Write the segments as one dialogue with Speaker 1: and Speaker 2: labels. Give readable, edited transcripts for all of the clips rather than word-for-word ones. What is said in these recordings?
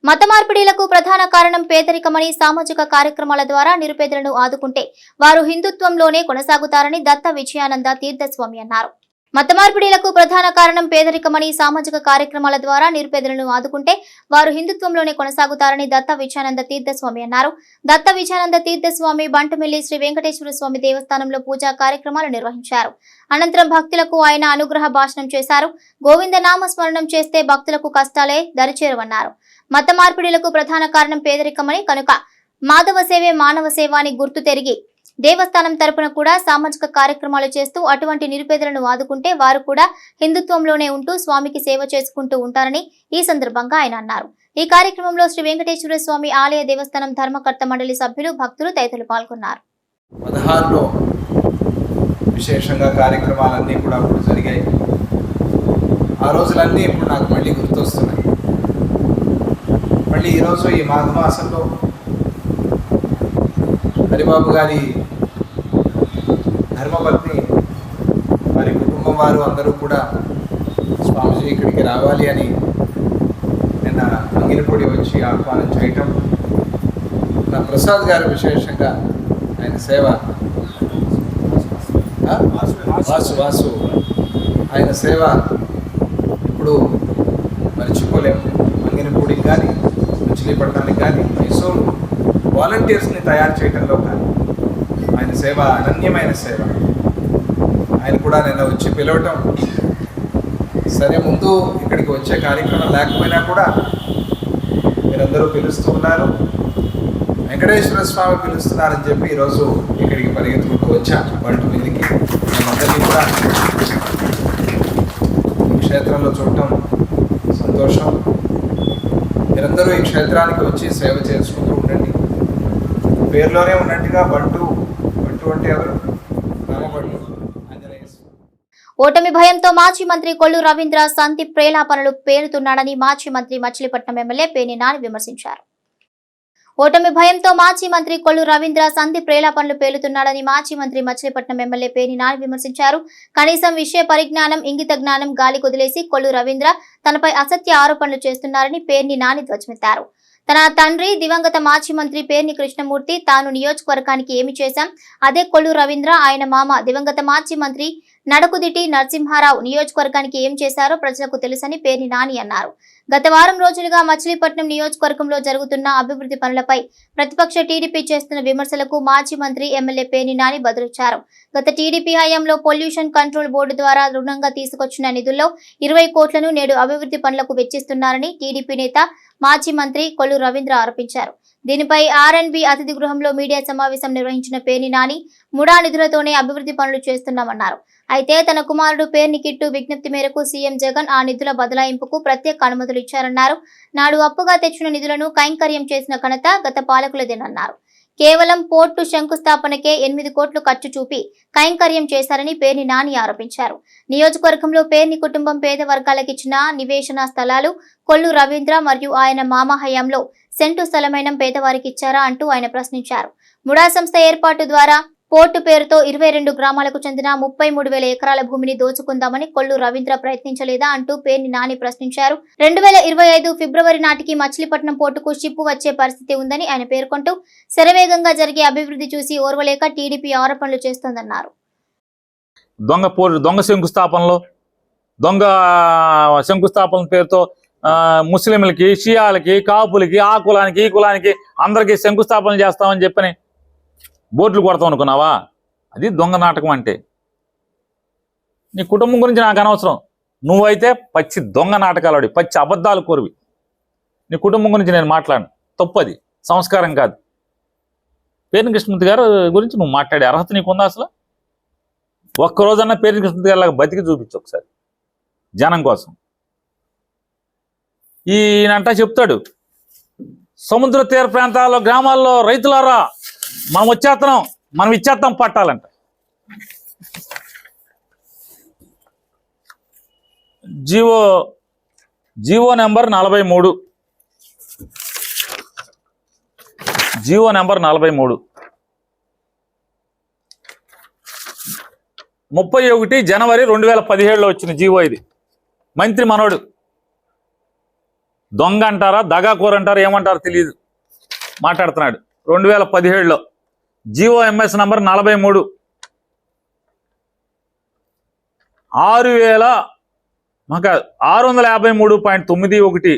Speaker 1: మత మార్పిడిలకు ప్రధాన కారణం పేదరికమని సామాజిక కార్యక్రమాల ద్వారా నిరుపేదలను ఆదుకుంటే వారు హిందుత్వంలోనే కొనసాగుతారని దత్త విజయానంద తీర్థస్వామి అన్నారు. మత మార్పిడిలకు ప్రధాన కారణం పేదరికమని సామాజిక కార్యక్రమాల ద్వారా నిరుపేదలను ఆదుకుంటే వారు హిందుత్వంలోనే కొనసాగుతారని దత్త విజయానంద తీర్థస్వామి అన్నారు. దత్త విజయానంద తీర్థస్వామి బంటుమిల్లి శ్రీ వెంకటేశ్వర స్వామి దేవస్థానంలో పూజా కార్యక్రమాలు నిర్వహించారు. అనంతరం భక్తులకు ఆయన అనుగ్రహ భాషణం చేశారు. గోవింద నామ స్మరణం చేస్తే భక్తులకు కష్టాలే దరిచేరవన్నారు. మత మార్పిడిలకు ప్రధాన కారణం పేదరికమని కనుక మాధవ సేవే మానవ సేవ అని గుర్తు తెరిగి దేవస్థానం తరపున కూడా సామాజిక కార్యక్రమాలు చేస్తూ అటువంటి నిరుపేదలను ఆదుకుంటే వారు కూడా హిందుత్వంలోనే ఉంటూ స్వామికి సేవ చేసుకుంటూ ఉంటారని ఈ సందర్భంగా ఆయన అన్నారు. ఈ కార్యక్రమంలో శ్రీ వెంకటేశ్వర స్వామి ఆలయ దేవస్థానం ధర్మకర్త మండలి సభ్యులు భక్తులు తదితరులు పాల్గొన్నారు.
Speaker 2: 16లో విశేషంగా కార్యక్రమాలన్నీ కూడా అప్పుడు జరిగాయి. ఆ రోజులన్నీ ఇప్పుడు నాకు మళ్ళీ గుర్తొస్తున్నాయి. మళ్ళీ ఈరోజు ఈ మాఘమాసంలో హరిబాబు గారి ధర్మపత్ని వారి కుటుంబం వారు అందరూ కూడా స్వామిజీ ఇక్కడికి రావాలి అని నిన్న అంగినపూడి వచ్చి ఆహ్వానం చేయటం, నా ప్రసాద్ గారు విశేషంగా ఆయన సేవ వాసు ఆయన సేవ ఇప్పుడు మర్చిపోలేము. అంగినపూడికి కానీ మచిలీపట్నానికి కానీ మైసూరు వాలంటీర్స్ని తయారు చేయడంలో కానీ ఆయన సేవ అనన్యమైన సేవ. ఆయన కూడా నిన్న వచ్చి పిలవటం, సరే ముందు ఇక్కడికి వచ్చే కార్యక్రమం లేకపోయినా కూడా మీరందరూ పిలుస్తూ ఉన్నారు, వెంకటేశ్వర స్వామి పిలుస్తున్నారని చెప్పి ఈరోజు ఇక్కడికి పరిగెత్తుకుంటూ వచ్చాను. బంటు మీదకి మేమందరినీ కూడా ఈ క్షేత్రంలో చూడటం సంతోషం. మీరందరూ ఈ క్షేత్రానికి వచ్చి సేవ చేసుకుంటూ ఉండండి. పేరులోనే ఉన్నట్టుగా బంటు అంటే ఎవరు? రామబంటు ఆంజనేయ.
Speaker 1: ఓటమి భయంతో మాజీ మంత్రి కొల్లు రవీంద్ర సంతి ప్రేలాపనలు పేరుతున్నాడని మాజీ మంత్రి మచిలీపట్నం ఎమ్మెల్యే పేర్ని నాని విమర్శించారు. ఓటమి భయంతో మాజీ మంత్రి కొల్లు రవీంద్ర సంధి ప్రేలాపనలు పేలుతున్నాడని మాజీ మంత్రి మచిలీపట్నం ఎమ్మెల్యే పేర్ని నాని విమర్శించారు. కనీసం విషయ పరిజ్ఞానం, ఇంగిత జ్ఞానం గాలి కొదిలేసి కొల్లు రవీంద్ర తనపై అసత్య ఆరోపణలు చేస్తున్నారని పేర్ని నాని ధ్వజమెత్తారు. తన తండ్రి దివంగత మాజీ మంత్రి పేర్ని కృష్ణమూర్తి తాను నియోజకవర్గానికి ఏమి చేశాం, అదే కొల్లు రవీంద్ర ఆయన మామ దివంగత మాజీ మంత్రి నడకుదిటి నరసింహారావు నియోజకవర్గానికి ఏం చేశారో ప్రజలకు తెలుసని పేర్ని నాని అన్నారు. గత వారం రోజులుగా మచిలీపట్నం నియోజకవర్గంలో జరుగుతున్న అభివృద్ధి పనులపై ప్రతిపక్ష టీడీపీ చేస్తున్న విమర్శలకు మాజీ మంత్రి ఎమ్మెల్యే పేర్ని నాని బదులిచ్చారు. గత టీడీపీ హయాంలో పొల్యూషన్ కంట్రోల్ బోర్డు ద్వారా రుణంగా తీసుకొచ్చిన నిధుల్లో 20 కోట్లను నేడు అభివృద్ధి పనులకు వెచ్చిస్తున్నారని టీడీపీ నేత మాజీ మంత్రి కొల్లు రవీంద్ర ఆరోపించారు. దీనిపై ఆర్ఎన్బి అతిథి గృహంలో మీడియా సమావేశం నిర్వహించిన పేర్ని నాని ముడా నిధులతోనే అభివృద్ధి పనులు చేస్తున్నామన్నారు. అయితే తన కుమారుడు పేర్ని కిట్టు విజ్ఞప్తి మేరకు సీఎం జగన్ ఆ నిధుల బదలాయింపుకు ప్రత్యేక అనుమతులు ఇచ్చారన్నారు. నాడు అప్పుగా తెచ్చిన నిధులను కైంకర్యం చేసిన ఘనత గత పాలకులదేనన్నారు. కేవలం పోర్టు శంకుస్థాపనకే 8 కోట్లు ఖర్చు చూపి కైంకర్యం చేశారని పేర్ని నాని ఆరోపించారు. నియోజకవర్గంలో పేర్ని కుటుంబం పేద వర్గాలకు ఇచ్చిన నివేశన స్థలాలు కొల్లు రవీంద్ర మరియు ఆయన మామ హయాంలో సెంటు స్థలమైన పేదవారికి ఇచ్చారా అంటూ ఆయన ప్రశ్నించారు. ముడా సంస్థ ఏర్పాటు ద్వారా పోర్టు పేరుతో 22 గ్రామాలకు చెందిన 33,000 ఎకరాల భూమిని దోచుకుందామని కొల్లు రవీంద్ర ప్రయత్నించలేదా అంటూ పేర్ని నాని ప్రశ్నించారు. 2025 ఫిబ్రవరి నాటికి మచిలీపట్నం పోర్టుకు షిప్పు వచ్చే పరిస్థితి ఉందని ఆయన పేర్కొంటూ శరవేగంగా జరిగే అభివృద్ధి చూసి ఓర్వలేక టీడీపీ ఆరోపణలు చేస్తోందన్నారు.
Speaker 3: దొంగ శంకుస్థాపన పేరుతో ముస్లింలకి, షియాలకి, కాపులకి, ఆ కులానికి, ఈ కులానికి అందరికీ శంకుస్థాపన చేస్తామని చెప్పని బోర్డులు కొడతాం అనుకున్నావా? అది దొంగ నాటకం అంటే. నీ కుటుంబం గురించి నాకు అనవసరం. నువ్వైతే పచ్చి దొంగ నాటకాలు, పచ్చి అబద్ధాలు కోరివి. నీ కుటుంబం గురించి నేను మాట్లాడను, తప్పది, సంస్కారం కాదు. పేర్ని కృష్ణమూర్తి గారు గురించి నువ్వు మాట్లాడే అర్హత నీకుందా అసలు? ఒక్కరోజన్నా పేర్ని కృష్ణమూర్తి గారు లాగా బతికి చూపించు ఒకసారి జనం కోసం. ఈయనంటా చెప్తాడు, సముద్ర తీర ప్రాంతాల్లో గ్రామాల్లో రైతులారా మనం ఇచ్చేస్తాం పట్టాలంట. జీవో నెంబర్ 43 31 జనవరి 2017లో వచ్చిన జీవో ఇది. మంత్రి మనోడు దొంగ అంటారా, దగాకూర అంటారా, ఏమంటారో తెలియదు మాట్లాడుతున్నాడు. 2017లో జీవో ఎంఎస్ నంబర్ 43 6,653.91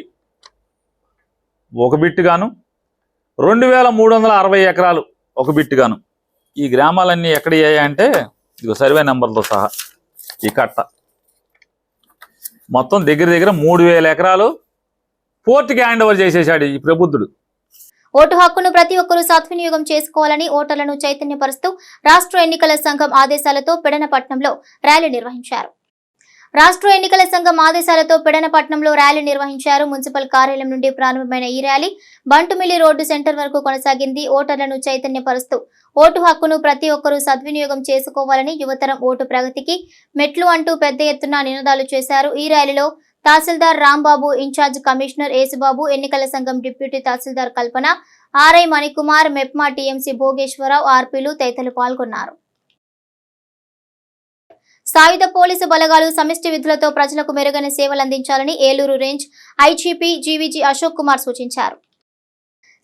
Speaker 3: ఒక బిట్ గాను, 2,360 ఎకరాలు ఒక బిట్ గాను. ఈ గ్రామాలన్నీ ఎక్కడ అయ్యాయంటే ఇదిగో సర్వే నెంబర్తో సహా ఈ కట్ట మొత్తం దగ్గర 3,000 ఎకరాలు పోర్టుకి హ్యాండ్ ఓవర్ చేసేసాడు ఈ ప్రబుద్ధుడు.
Speaker 1: ఓటు హక్కును ప్రతి ఒక్కరూ సద్వినియోగం చేసుకోవాలని ఓటర్లను చైతన్యపరుస్తూ రాష్ట్ర ఎన్నికల సంఘం ఆదేశాలతో పెడనపట్నంలో ర్యాలీ నిర్వహించారు. మున్సిపల్ కార్యాలయం నుండి ప్రారంభమైన ఈ ర్యాలీ బంటుమిల్లి రోడ్డు సెంటర్ వరకు కొనసాగింది. ఓటర్లను చైతన్యపరుస్తూ ఓటు హక్కును ప్రతి ఒక్కరూ సద్వినియోగం చేసుకోవాలని, యువతరం ఓటు ప్రగతికి మెట్లు అంటూ పెద్ద ఎత్తున నినాదాలు చేశారు. ఈ ర్యాలీలో తహసీల్దార్ రాంబాబు, ఇన్ఛార్జ్ కమిషనర్ యేసుబాబు, ఎన్నికల సంఘం డిప్యూటీ తహసీల్దార్ కల్పన, ఆర్ఐ మణికుమార్, మెప్మా టీఎంసీ భోగేశ్వరరావు, ఆర్పీలు తదితరులు పాల్గొన్నారు. సాయుధ పోలీసు బలగాలు సమిష్టి విధులతో ప్రజలకు మెరుగైన సేవలు అందించాలని Eluru range IGP GVG Ashok Kumar సూచించారు.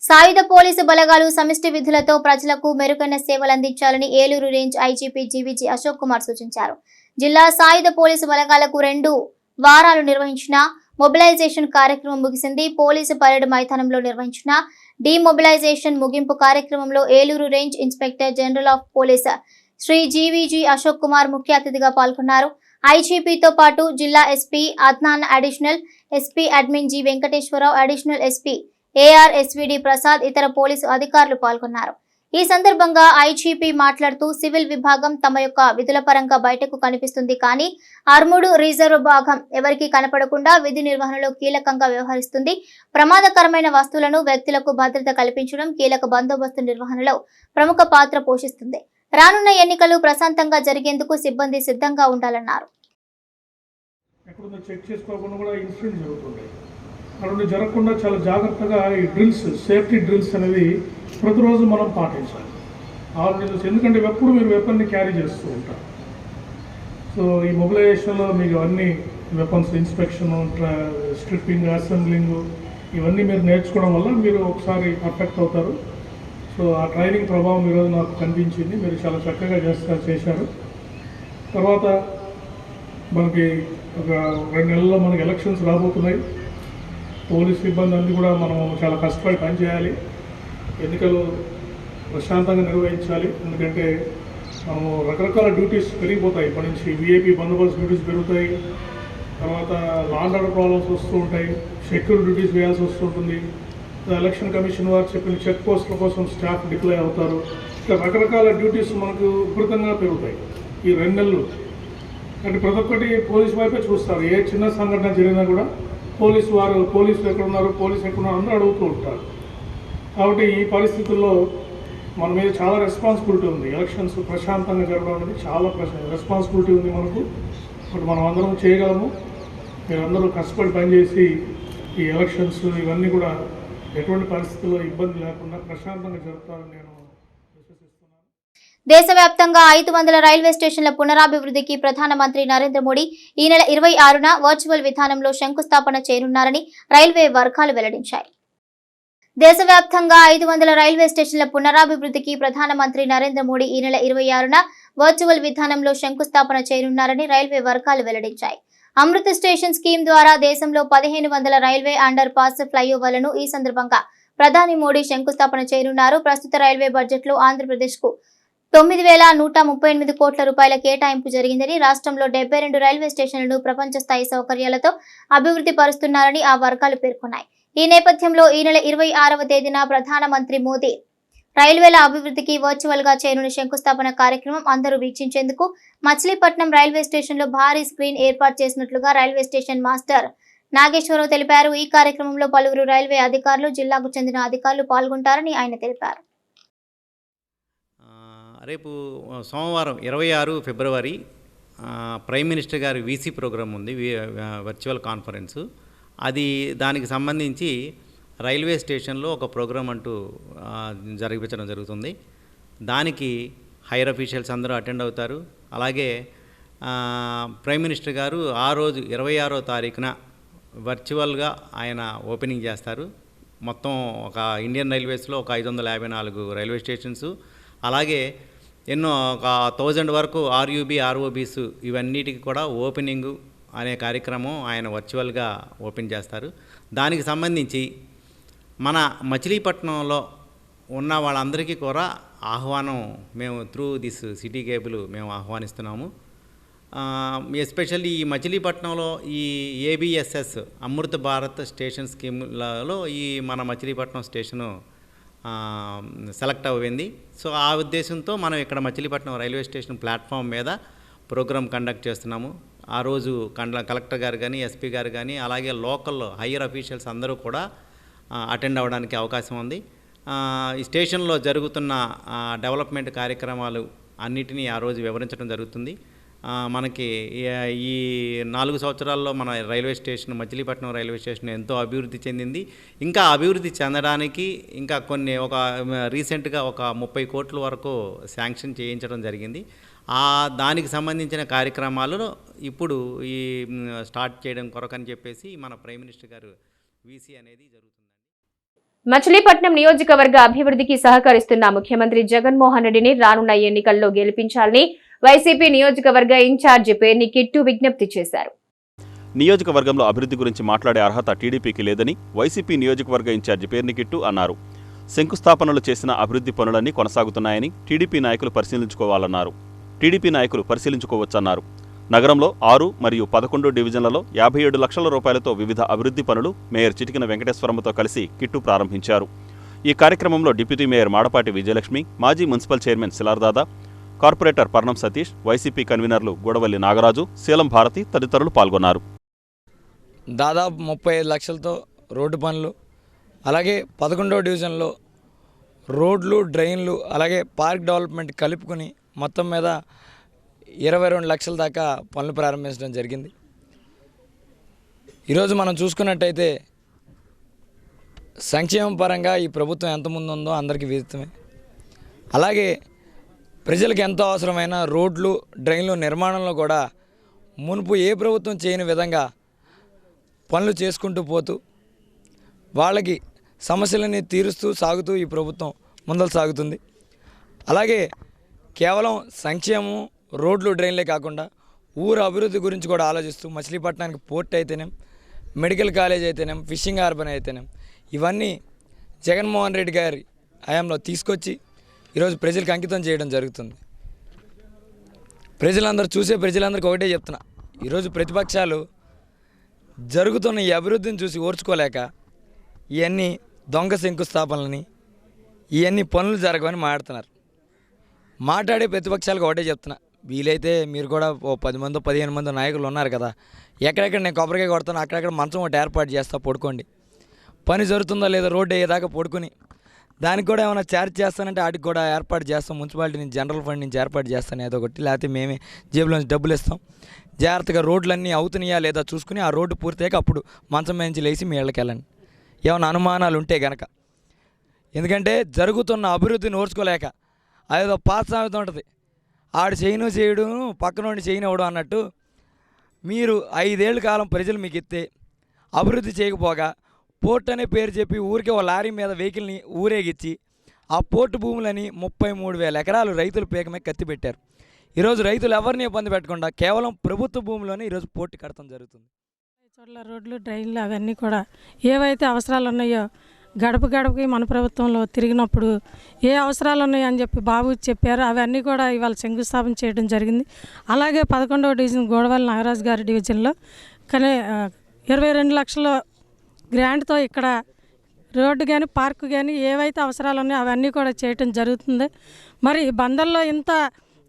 Speaker 1: సాయుధ పోలీసు బలగాలు సమిష్టి విధులతో ప్రజలకు మెరుగైన సేవలు అందించాలని Eluru range IGP GVG Ashok Kumar సూచించారు. జిల్లా సాయుధ పోలీసు బలగాలకు 2 వారాలు నిర్వహించిన మొబిలైజేషన్ కార్యక్రమం ముగిసింది. పోలీసు పరేడ్ మైదానంలో నిర్వహించిన డిమొబిలైజేషన్ ముగింపు కార్యక్రమంలో Eluru range inspector general of police Shri GVG Ashok Kumar ముఖ్య అతిథిగా పాల్గొన్నారు. ఐజీపీతో పాటు జిల్లా SP Adnan, additional SP admin G Venkateswara Rao, additional SP AR SVD Prasad, ఇతర పోలీసు అధికారులు పాల్గొన్నారు. ఈ సందర్భంగా ఐజీపీ మాట్లాడుతూ సివిల్ విభాగం తమ యొక్క విధుల పరంగా బయటకు కనిపిస్తుంది, కానీ ఆర్ముడ్ రిజర్వ్ భాగం ఎవరికీ కనపడకుండా విధి నిర్వహణలో కీలకంగా వ్యవహరిస్తుంది. ప్రమాదకరమైన వస్తువులను, వ్యక్తులకు భద్రత కల్పించడం, కీలక బందోబస్తు నిర్వహణలో ప్రముఖ పాత్ర పోషిస్తుంది. రానున్న ఎన్నికలు ప్రశాంతంగా జరిగేందుకు సిబ్బంది సిద్ధంగా ఉండాలన్నారు.
Speaker 4: చెక్ చేసుకోకుండా కూడా ఇన్సిడెంట్ జరుగుతుంటాయి. అటువంటి జరగకుండా చాలా జాగ్రత్తగా ఈ డ్రిల్స్, సేఫ్టీ డ్రిల్స్ అనేవి ప్రతిరోజు మనం పాటించాలి. ఎందుకంటే ఎప్పుడు మీరు వెపన్ని క్యారీ చేస్తూ ఉంటారు. సో ఈ మొబిలైజేషన్లో మీకు అన్ని వెపన్స్ ఇన్స్పెక్షన్, స్ట్రిప్పింగ్, అసెంబ్లింగ్ ఇవన్నీ మీరు నేర్చుకోవడం వల్ల మీరు ఒకసారి పర్ఫెక్ట్ అవుతారు. సో ఆ ట్రైనింగ్ ప్రభావం ఈరోజు నాకు కనిపించింది. మీరు చాలా చక్కగా చేశారు. తర్వాత మనకి ఒక 2 నెలల్లో మనకి ఎలక్షన్స్ రాబోతున్నాయి. పోలీస్ సిబ్బంది అన్నీ కూడా మనం చాలా కష్టపడి పనిచేయాలి. ఎన్నికలు ప్రశాంతంగా నిర్వహించాలి. ఎందుకంటే మనము రకరకాల డ్యూటీస్ పెరిగిపోతాయి. ఇప్పటి నుంచి విఐపి బందోబస్తు డ్యూటీస్ పెరుగుతాయి. తర్వాత లా అండ్ ఆర్డర్ ప్రాబ్లమ్స్ వస్తూ ఉంటాయి. సెక్యూరిటీ డ్యూటీస్ వేయాల్సి వస్తుంటుంది. ఎలక్షన్ కమిషన్ వారు చెప్పిన చెక్ పోస్టుల కోసం స్టాఫ్ డిప్లాయ్ అవుతారు. ఇట్లా రకరకాల డ్యూటీస్ మనకు విపరీతంగా పెరుగుతాయి ఈ 2 నెలలు. అంటే ప్రతి ఒక్కటి పోలీసు వైపే చూస్తారు. ఏ చిన్న సంఘటన జరిగినా కూడా పోలీసులు ఎక్కడున్నారు, ఎక్కడున్నారు అందరూ అడుగుతూ ఉంటారు. కాబట్టి ఈ పరిస్థితుల్లో మన మీద చాలా రెస్పాన్సిబిలిటీ ఉంది. ఎలక్షన్స్ ప్రశాంతంగా జరగడం అనేది చాలా రెస్పాన్సిబిలిటీ ఉంది మనకు. బట్ మనం అందరం చేయగలము. మీరందరూ కష్టపడి పనిచేసి ఈ ఎలక్షన్స్ ఇవన్నీ కూడా ఎటువంటి పరిస్థితుల్లో ఇబ్బంది లేకుండా ప్రశాంతంగా జరుపుతారని నేను విశ్వసిస్తున్నాను.
Speaker 1: దేశవ్యాప్తంగా 500 రైల్వే స్టేషన్ల పునరాభివృద్ధికి ప్రధానమంత్రి నరేంద్ర మోడీ ఈ నెల 26న వర్చువల్ విధానంలో శంకుస్థాపన చేయనున్నారని రైల్వే వర్గాలు వెల్లడించాయి. దేశవ్యాప్తంగా 500 రైల్వే స్టేషన్ల పునరాభివృద్ధికి ప్రధానమంత్రి నరేంద్ర మోడీ ఈ నెల 26న వర్చువల్ విధానంలో శంకుస్థాపన చేయనున్నారని రైల్వే వర్గాలు వెల్లడించాయి. అమృత్ స్టేషన్ స్కీమ్ ద్వారా దేశంలో 1500 రైల్వే అండర్ పాస్ ఫ్లైఓవర్లను ఈ సందర్భంగా ప్రధాని మోడీ శంకుస్థాపన చేయనున్నారు. ప్రస్తుత రైల్వే బడ్జెట్ లో ఆంధ్రప్రదేశ్ కు 9,138 కోట్ల రూపాయల కేటాయింపు జరిగిందని, రాష్ట్రంలో 72 రైల్వే స్టేషన్లను ప్రపంచ స్థాయి సౌకర్యాలతో అభివృద్ధి పరుస్తున్నారని ఆ వర్గాలు పేర్కొన్నాయి. ఈ నేపథ్యంలో ఈ నెల 26వ తేదీన ప్రధానమంత్రి మోదీ రైల్వేల అభివృద్ధికి వర్చువల్ గా చేయనున్న శంకుస్థాపన కార్యక్రమం అందరూ వీక్షించేందుకు మచిలీపట్నం రైల్వే స్టేషన్ లో భారీ స్క్రీన్ ఏర్పాటు చేసినట్లుగా రైల్వే స్టేషన్ మాస్టర్ నాగేశ్వరరావు తెలిపారు. ఈ కార్యక్రమంలో పలువురు రైల్వే అధికారులు, జిల్లాకు చెందిన అధికారులు పాల్గొంటారని ఆయన తెలిపారు.
Speaker 5: రేపు సోమవారం 26 ఫిబ్రవరి ప్రైమ్ మినిస్టర్ గారి వీసీ ప్రోగ్రాం ఉంది, వర్చువల్ కాన్ఫరెన్సు. దానికి సంబంధించి రైల్వే స్టేషన్లో ఒక ప్రోగ్రాం అంటూ జరిపించడం జరుగుతుంది. దానికి హైయర్ అఫీషియల్స్ అందరూ అటెండ్ అవుతారు. అలాగే ప్రైమ్ మినిస్టర్ గారు ఆ రోజు 26వ తారీఖున వర్చువల్గా ఆయన ఓపెనింగ్ చేస్తారు. మొత్తం ఒక ఇండియన్ రైల్వేస్లో ఒక 554 రైల్వే స్టేషన్స్, అలాగే ఎన్నో ఒక 1000 వరకు ఆర్యూబీ ఆర్ఓబీస్ ఇవన్నిటికి కూడా ఓపెనింగు అనే కార్యక్రమం ఆయన వర్చువల్గా ఓపెన్ చేస్తారు. దానికి సంబంధించి మన మచిలీపట్నంలో ఉన్న వాళ్ళందరికీ కూడా ఆహ్వానం మేము త్రూ దిస్ సిటీ కేబుల్ మేము ఆహ్వానిస్తున్నాము. ఎస్పెషల్లీ ఈ మచిలీపట్నంలో ఈ ఏబిఎస్ఎస్ అమృత్ భారత్ స్టేషన్ స్కీమ్లలో ఈ మన మచిలీపట్నం స్టేషను సెలెక్ట్ అవ్వింది. సో ఆ ఉద్దేశంతో మనం ఇక్కడ మచిలీపట్నం రైల్వే స్టేషన్ ప్లాట్ఫామ్ మీద ప్రోగ్రామ్ కండక్ట్ చేస్తున్నాము. ఆ రోజు కలెక్టర్ గారు కానీ, ఎస్పీ గారు కానీ, అలాగే లోకల్ హయ్యర్ అఫీషియల్స్ అందరూ కూడా అటెండ్ అవ్వడానికి అవకాశం ఉంది. ఈ స్టేషన్లో జరుగుతున్న డెవలప్మెంట్ కార్యక్రమాలు అన్నిటినీ ఆ రోజు వివరించడం జరుగుతుంది. మనకి ఈ 4 సంవత్సరాల్లో మన railway station, Machilipatnam railway station ఎంతో అభివృద్ధి చెందింది. ఇంకా అభివృద్ధి చెందడానికి ఇంకా ఒక రీసెంట్గా ఒక 30 కోట్ల వరకు శాంక్షన్ చేయించడం జరిగింది. దానికి సంబంధించిన కార్యక్రమాలను ఇప్పుడు ఈ స్టార్ట్ చేయడం కొరకని చెప్పేసి మన ప్రైమ్ మినిస్టర్ గారు వీసీ అనేది జరుగుతుంది.
Speaker 6: మచిలీపట్నం నియోజకవర్గ అభివృద్ధికి సహకరిస్తున్న ముఖ్యమంత్రి జగన్మోహన్ రెడ్డిని రానున్న ఎన్నికల్లో గెలిపించాలని వైసీపీ నియోజకవర్గ ఇన్ఛార్జి పేర్ని కిట్టు విజ్ఞప్తి చేశారు.
Speaker 7: నియోజకవర్గంలో అభివృద్ధి గురించి మాట్లాడే అర్హత టీడీపీకి లేదని వైసీపీ నియోజకవర్గ ఇన్ఛార్జి పేర్ని కిట్టు అన్నారు. శంకుస్థాపనలు చేసిన అభివృద్ధి పనులన్నీ కొనసాగుతున్నాయని టీడీపీ నాయకులు పరిశీలించుకోవాలన్నారు. టీడీపీ నాయకులు పరిశీలించుకోవచ్చన్నారు. నగరంలో 6 మరియు 11 డివిజన్లలో 57 లక్షల రూపాయలతో వివిధ అభివృద్ధి పనులు మేయర్ చిటికిన వెంకటేశ్వరమ్మతో కలిసి కిట్టు ప్రారంభించారు. ఈ కార్యక్రమంలో డిప్యూటీ మేయర్ మాడపాటి విజయలక్ష్మి, మాజీ municipal chairman Shilar Dada, corporator Parnam Satish, YCP కన్వీనర్లు గూడవల్లి నాగరాజు, శీలం భారతి తదితరులు పాల్గొన్నారు.
Speaker 8: దాదాపు 35 లక్షలతో రోడ్డు పనులు, అలాగే 11వ డివిజన్లో రోడ్లు, డ్రైన్లు, అలాగే పార్క్ డెవలప్మెంట్ కలుపుకొని మొత్తం మీద 22 లక్షల దాకా పనులు ప్రారంభించడం జరిగింది. ఈరోజు మనం చూసుకున్నట్టయితే సంక్షేమ పరంగా ఈ ప్రభుత్వం ఎంత ముందు ఉందో అందరికీ విదితమే. అలాగే ప్రజలకు ఎంతో అవసరమైన రోడ్లు, డ్రైన్లు నిర్మాణంలో కూడా మునుపు ఏ ప్రభుత్వం చేయని విధంగా పనులు చేసుకుంటూ పోతూ వాళ్ళకి సమస్యలని తీరుస్తూ సాగుతూ ఈ ప్రభుత్వం ముందలు సాగుతుంది. అలాగే కేవలం సంక్షేమం, రోడ్లు, డ్రైన్లే కాకుండా ఊరు అభివృద్ధి గురించి కూడా ఆలోచిస్తూ మచిలీపట్నానికి పోర్ట్ అయితేనేం, మెడికల్ కాలేజ్ అయితేనేం, ఫిషింగ్ హార్బర్ అయితేనేం ఇవన్నీ జగన్మోహన్ రెడ్డి గారి హయాంలో తీసుకొచ్చి ఈరోజు ప్రజలకు అంకితం చేయడం జరుగుతుంది. ప్రజలందరికీ ఒకటే చెప్తున్నా, ఈరోజు ప్రతిపక్షాలు జరుగుతున్న ఈ అభివృద్ధిని చూసి ఓర్చుకోలేక ఇవన్నీ దొంగ శంకుస్థాపనలని, ఇవన్నీ పనులు జరగవని మాట్లాడే ప్రతిపక్షాలకు ఒకటే చెప్తున్నా, వీలైతే మీరు కూడా ఓ 10 మందో 15 మందో నాయకులు ఉన్నారు కదా, ఎక్కడెక్కడ నేను కొబ్బరికాయ కొడతాను అక్కడెక్కడ మంచం ఒకటి ఏర్పాటు చేస్తా, పడుకోండి. పని జరుగుతుందో లేదో రోడ్డు అయ్యేదాకా పడుకుని దానికి కూడా ఏమైనా ఛార్జ్ చేస్తానంటే వాటికి కూడా ఏర్పాటు చేస్తాం, మున్సిపాలిటీ నుంచి జనరల్ ఫండ్ నుంచి ఏర్పాటు చేస్తాను ఏదో ఒకటి, లేకపోతే మేమే జేబులోంచి డబ్బులు ఇస్తాం. జాగ్రత్తగా రోడ్లన్నీ అవుతున్నాయా లేదా చూసుకుని ఆ రోడ్డు పూర్తయ్యాక అప్పుడు మంచం మీద నుంచి లేచి మీ ఇళ్ళకి వెళ్ళండి ఏమైనా అనుమానాలు ఉంటే గనక. ఎందుకంటే జరుగుతున్న అభివృద్ధిని ఓర్చుకోలేక అదేదో పాత సామెత ఉంటుంది, ఆడు చేయడు పక్కనోడిని చేయనివ్వడు అన్నట్టు. మీరు 5 ఏళ్ళ కాలం ప్రజలు మీకు ఇస్తే అభివృద్ధి చేయకపోగా పోర్ట్ అనే పేరు చెప్పి ఊరికే ఒక లారీ మీద వెహికల్ని ఊరేగించి ఆ పోర్టు భూములని 33,000 ఎకరాలు రైతులు పేకమే కత్తి పెట్టారు. ఈరోజు రైతులు ఎవరిని ఇబ్బంది పెట్టకుండా కేవలం ప్రభుత్వ భూమిలోనే ఈరోజు పోర్టు కడతాం జరుగుతుంది.
Speaker 9: చోట్ల రోడ్లు, డ్రైన్లు అవన్నీ కూడా ఏవైతే అవసరాలు ఉన్నాయో గడప గడపకి మన ప్రభుత్వంలో తిరిగినప్పుడు ఏ అవసరాలు ఉన్నాయో అని చెప్పి బాబు చెప్పారు. అవన్నీ కూడా ఇవాళ శంకుస్థాపన చేయడం జరిగింది. అలాగే 11వ డివిజన్ గూడవల్లి నాగరాజు గారి డివిజన్లో కానీ 22 లక్షల గ్రాంట్తో ఇక్కడ రోడ్డు కానీ పార్కు కానీ ఏవైతే అవసరాలు ఉన్నాయో అవన్నీ కూడా చేయటం జరుగుతుంది. మరి బందర్లో ఇంత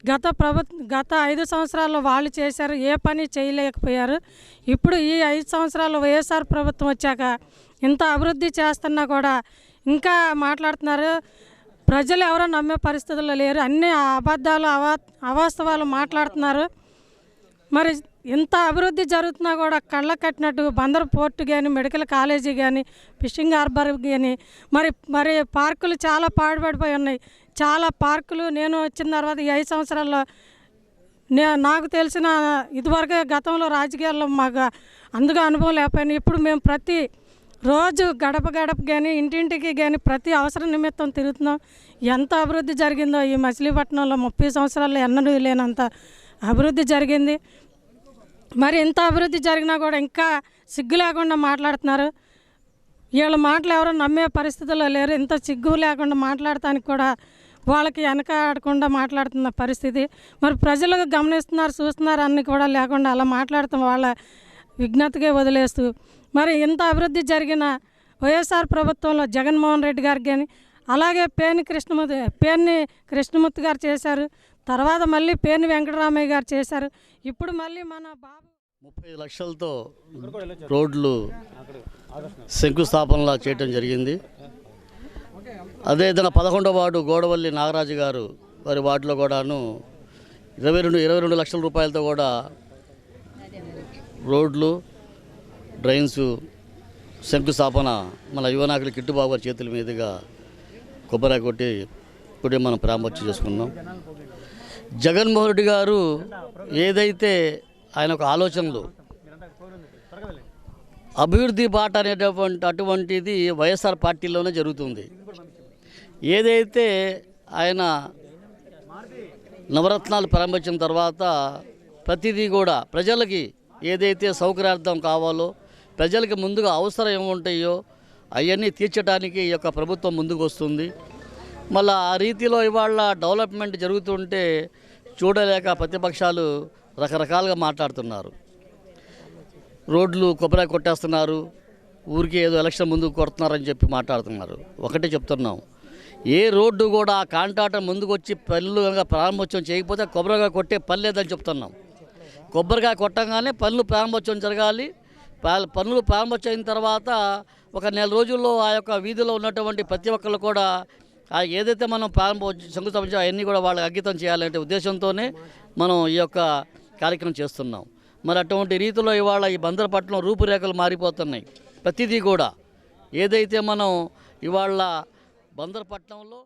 Speaker 9: గత 5 సంవత్సరాల్లో వాళ్ళు చేశారు, ఏ పని చేయలేకపోయారు. ఇప్పుడు ఈ 5 సంవత్సరాల్లో వైఎస్ఆర్ ప్రభుత్వం వచ్చాక ఇంత అభివృద్ధి చేస్తున్నా కూడా ఇంకా మాట్లాడుతున్నారు. ప్రజలు ఎవరో నమ్మే పరిస్థితుల్లో లేరు, అన్ని అబద్ధాలు అవాస్తవాలు మాట్లాడుతున్నారు. మరి ఇంత అభివృద్ధి జరుగుతున్నా కూడా కళ్ళ కట్టినట్టు బందర్ పోర్టు కానీ, మెడికల్ కాలేజీ కానీ, ఫిషింగ్ హార్బర్ కానీ మరి పార్కులు చాలా పాడుపడిపోయి ఉన్నాయి. చాలా పార్కులు నేను వచ్చిన తర్వాత ఈ 5 సంవత్సరాల్లో నాకు తెలిసిన ఇదివరకే గతంలో రాజకీయాల్లో మాకు అందుగా అనుభవం లేకపోయినా ఇప్పుడు మేము ప్రతి రోజు గడప గడప కానీ ఇంటింటికి కానీ ప్రతి అవసరం నిమిత్తం తిరుగుతున్నాం. ఎంత అభివృద్ధి జరిగిందో ఈ మచిలీపట్నంలో 30 సంవత్సరాల్లో ఎన్నడూ లేనంత అభివృద్ధి జరిగింది. మరి ఇంత అభివృద్ధి జరిగినా కూడా ఇంకా సిగ్గు లేకుండా మాట్లాడుతున్నారు. వీళ్ళ మాటలు ఎవరో నమ్మే పరిస్థితుల్లో లేరు. ఇంత సిగ్గు లేకుండా మాట్లాడటానికి కూడా వాళ్ళకి వెనక ఆడకుండా మాట్లాడుతున్న పరిస్థితి. మరి ప్రజలు గమనిస్తున్నారు, చూస్తున్నారు అన్నీ కూడా లేకుండా అలా మాట్లాడుతాం వాళ్ళ విజ్ఞతకే వదిలేస్తూ. మరి ఇంత అభివృద్ధి జరిగిన వైఎస్ఆర్ ప్రభుత్వంలో జగన్మోహన్ రెడ్డి గారికి కానీ అలాగే పేర్ని కృష్ణమూర్తి గారు చేశారు. తర్వాత మళ్ళీ పేర్ని వెంకటరామయ్య గారు చేశారు. ఇప్పుడు మళ్ళీ మన బాబు
Speaker 10: 30 లక్షలతో రోడ్లు శంకుస్థాపనలా చేయటం జరిగింది. అదేవిధంగా 11వ వార్డు గోడవల్లి నాగరాజు గారు వారి వార్డులో కూడాను 22 లక్షల రూపాయలతో కూడా రోడ్లు డ్రైన్స్ శంకుస్థాపన మన యువనాయకులు కిట్టుబాబు గారి చేతుల మీదుగా కొబ్బరి కొట్టి ఇప్పుడు మనం ప్రారంభోత్సవం చేసుకున్నాం. జగన్మోహన్ రెడ్డి గారు ఏదైతే ఆయన ఒక ఆలోచనలు అభివృద్ధి బాట అటువంటిది వైఎస్ఆర్ పార్టీలోనే జరుగుతుంది. ఏదైతే ఆయన నవరత్నాలు ప్రారంభించిన తర్వాత ప్రతిదీ కూడా ప్రజలకి ఏదైతే సౌకర్యార్థం కావాలో ప్రజలకి ముందుగా అవసరం ఏముంటాయో అవన్నీ తీర్చడానికి ఈ యొక్క ప్రభుత్వం ముందుకు వస్తుంది. మళ్ళీ ఆ రీతిలో ఇవాళ డెవలప్మెంట్ జరుగుతుంటే చూడలేక ప్రతిపక్షాలు రకరకాలుగా మాట్లాడుతున్నారు. రోడ్లు కొబ్బరి కొట్టేస్తున్నారు, ఊరికి ఏదో ఎలక్షన్ ముందుకు కొడుతున్నారని చెప్పి మాట్లాడుతున్నారు. ఒకటే చెప్తున్నాం, ఏ రోడ్డు కూడా కాంట్రాక్టర్ ముందుకు వచ్చి పనులు కనుక ప్రారంభోత్సవం చేయకపోతే కొబ్బరిగా కొట్టే పని లేదని చెప్తున్నాం. కొబ్బరికాయ కొట్టంగానే పనులు ప్రారంభోత్సవం జరగాలి. పనులు ప్రారంభోత్సవం అయిన తర్వాత ఒక నెల రోజుల్లో ఆ యొక్క వీధిలో ఉన్నటువంటి ప్రతి ఒక్కళ్ళు కూడా ఏదైతే మనం శంకుస్థాపించామో అవన్నీ కూడా వాళ్ళకి అంకితం చేయాలంటే ఉద్దేశంతోనే మనం ఈ యొక్క కార్యక్రమం చేస్తున్నాం. మరి అటువంటి రీతిలో ఇవాళ ఈ బందరపట్నం రూపురేఖలు మారిపోతున్నాయి. ప్రతిదీ కూడా ఏదైతే మనం ఇవాళ బందరపట్నంలో